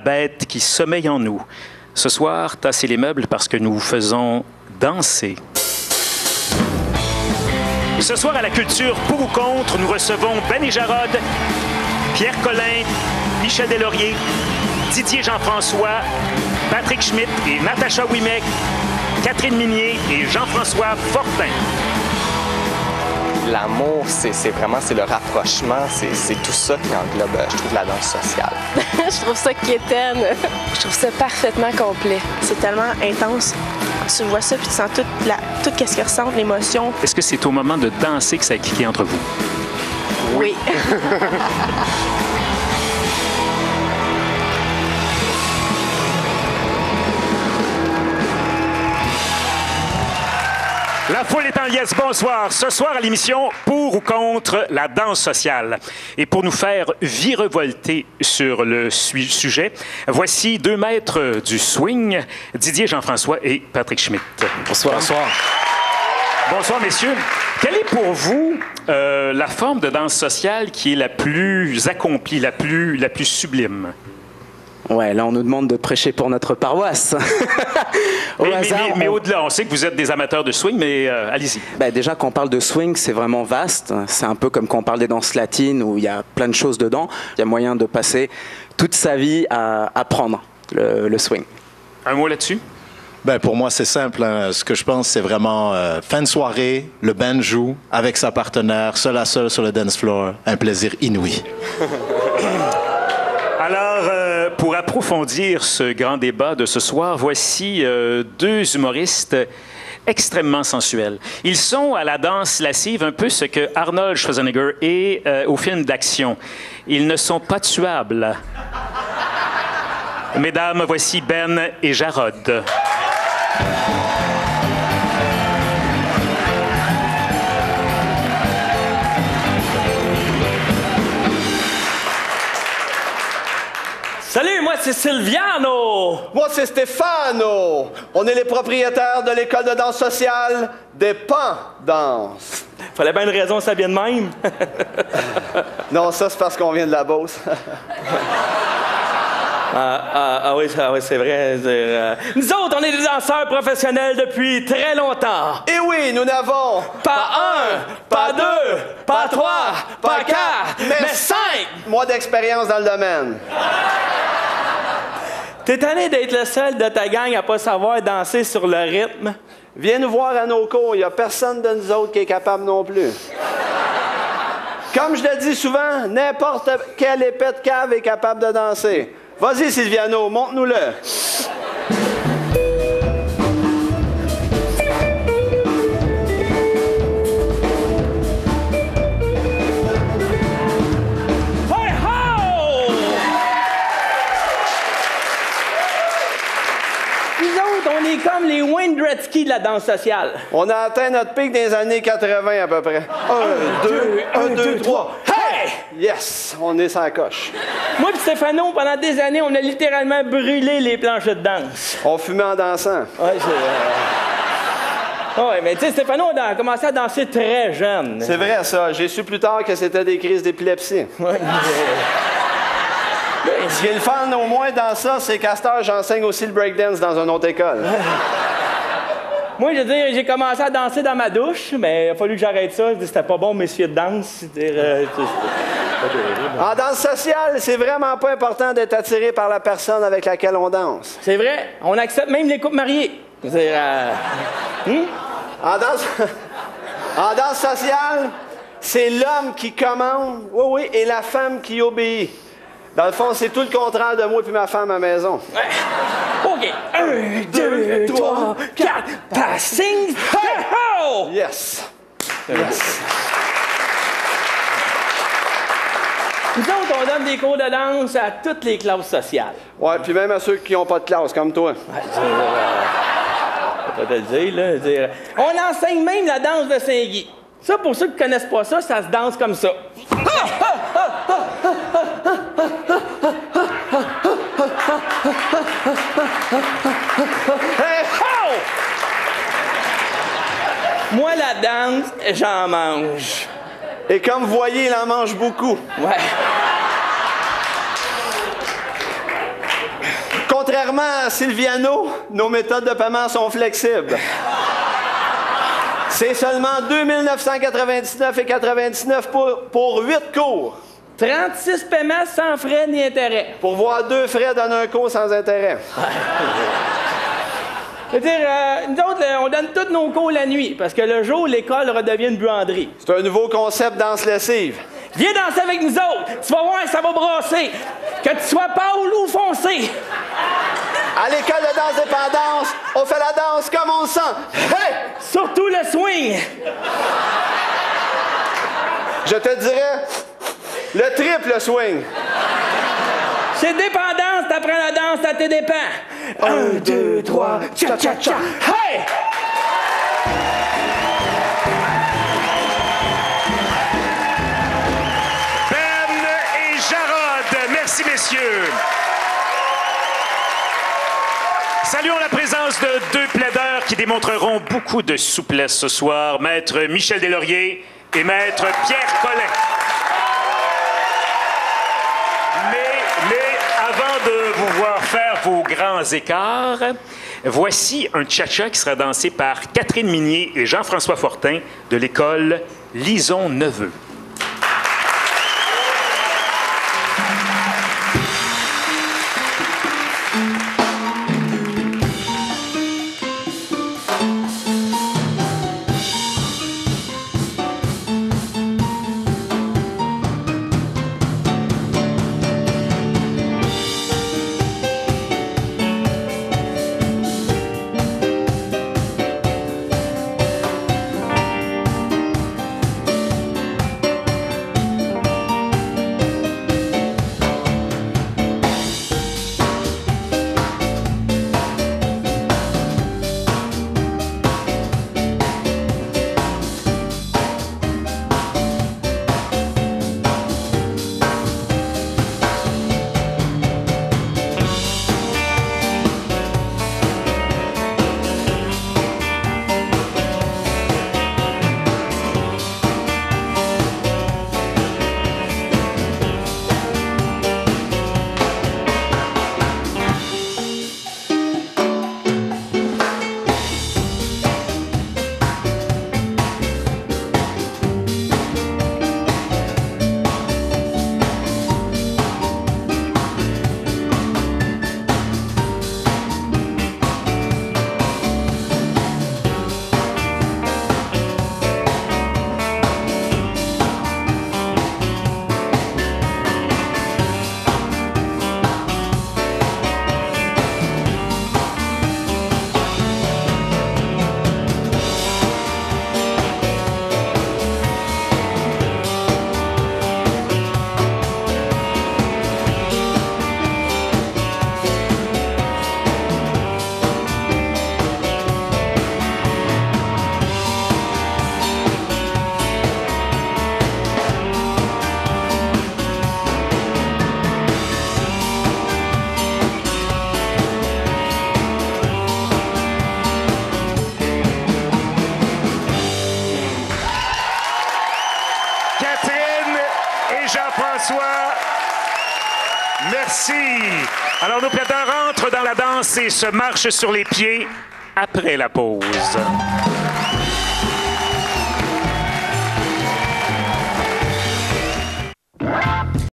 Bête qui sommeille en nous. Ce soir, tassez les meubles parce que nous vous faisons danser. Ce soir, à la culture pour ou contre, nous recevons Ben et Jarod, Pierre Collin, Michel Deslauriers, Didier Jean-François, Patrick Schmitt et Natacha Ouimet, Catherine Minier et Jean-François Fortin. L'amour, c'est le rapprochement, c'est tout ça qui englobe, je trouve, la danse sociale. Je trouve ça quétaine. Je trouve ça parfaitement complet. C'est tellement intense. Tu vois ça, puis tu sens tout ce qui ressemble, l'émotion. Est-ce que c'est au moment de danser que ça a cliqué entre vous? Oui. La foule est en liesse. Bonsoir. Ce soir à l'émission Pour ou contre la danse sociale. Et pour nous faire virevolter sur le sujet, voici deux maîtres du swing, Didier Jean-François et Patrick Schmitt. Bonsoir. Bonsoir. Bonsoir, messieurs. Quelle est pour vous la forme de danse sociale qui est la plus accomplie, la plus sublime? Ouais, là, on nous demande de prêcher pour notre paroisse. Mais au-delà, on sait que vous êtes des amateurs de swing, mais allez-y. Ben, déjà, quand on parle de swing, c'est vraiment vaste. C'est un peu comme quand on parle des danses latines, où il y a plein de choses dedans. Il y a moyen de passer toute sa vie à apprendre le swing. Un mot là-dessus? Ben, pour moi, c'est simple. Hein. Ce que je pense, c'est vraiment fin de soirée, le band joue avec sa partenaire, seul à seul sur le dance floor. Un plaisir inouï. Alors, pour approfondir ce grand débat de ce soir, voici deux humoristes extrêmement sensuels. Ils sont à la danse lascive un peu ce que Arnold Schwarzenegger est au film d'action. Ils ne sont pas tuables. Mesdames, voici Ben et Jarod. Salut, moi c'est Silviano! Moi c'est Stefano! On est les propriétaires de l'école de danse sociale des Pans Danse. Fallait bien une raison, ça vient de même. Non, ça c'est parce qu'on vient de la Beauce. Oui, c'est vrai. Nous autres, on est des danseurs professionnels depuis très longtemps. Et oui, nous n'avons pas un, pas deux, pas trois, pas quatre, mais 5 mois d'expérience dans le domaine. T'es tanné d'être le seul de ta gang à pas savoir danser sur le rythme? Viens nous voir à nos cours, il n'y a personne de nous autres qui est capable non plus. Comme je le dis souvent, n'importe quelle épée de cave est capable de danser. Vas-y, Silviano, montre-nous-le. On est comme les Wayne Gretzky de la danse sociale. On a atteint notre pic des années 80 à peu près. 1, 2, 3. Hey! Yes! On est sans coche. Moi et Stefano, pendant des années, on a littéralement brûlé les planches de danse. On fumait en dansant. Ouais, ouais, mais tu sais, Stefano a commencé à danser très jeune. C'est vrai, ça. J'ai su plus tard que c'était des crises d'épilepsie. Ouais. Ce qui est le fun, au moins, dans ça, c'est qu'à cette heure, j'enseigne aussi le breakdance dans une autre école. Moi, je veux dire, j'ai commencé à danser dans ma douche, mais il a fallu que j'arrête ça. C'était pas bon, messieurs de danse. En danse sociale, c'est vraiment pas important d'être attiré par la personne avec laquelle on danse. C'est vrai. On accepte même les couples mariés. C'est, en danse sociale, c'est l'homme qui commande, oui, et la femme qui obéit. Dans le fond, c'est tout le contraire de moi et ma femme à la maison. Ouais. OK. 1, 2, 3, 4, passing. Ho! Yes. Yes. Nous autres, on donne des cours de danse à toutes les classes sociales. Ouais, puis même à ceux qui n'ont pas de classe, comme toi. Ouais, pas te le dire, là. On enseigne même la danse de Saint-Guy. Ça, pour ceux qui ne connaissent pas ça, ça se danse comme ça. Hey, ho! Moi, la danse, j'en mange. Et comme vous voyez, il en mange beaucoup. Ouais. Contrairement à Silviano, nos méthodes de paiement sont flexibles. C'est seulement 2 999,99 pour 8 cours. 36 paiements sans frais ni intérêt. Pour voir 2 frais dans un cours sans intérêt. C'est-à-dire, nous autres, on donne tous nos cours la nuit, parce que le jour, l'école redevient une buanderie. C'est un nouveau concept danse lessive. Viens danser avec nous autres. Tu vas voir, ça va brasser. Que tu sois pâle ou foncé. À l'école de danse dépendance, on fait la danse comme on le sent. Hey! Surtout le swing. Je te dirais le triple swing. C'est dépendance, t'apprends la danse à tes dépens. 1, 2, 3, cha-cha-cha. Hey! Merci, messieurs. Saluons la présence de 2 plaideurs qui démontreront beaucoup de souplesse ce soir, Maître Michel Deslauriers et Maître Pierre Collin. Mais avant de vous voir faire vos grands écarts, voici un cha-cha qui sera dansé par Catherine Minier et Jean-François Fortin de l'école Lison-Neveu. Jean-François, merci. Alors, nos plaideurs rentrent dans la danse et se marchent sur les pieds après la pause.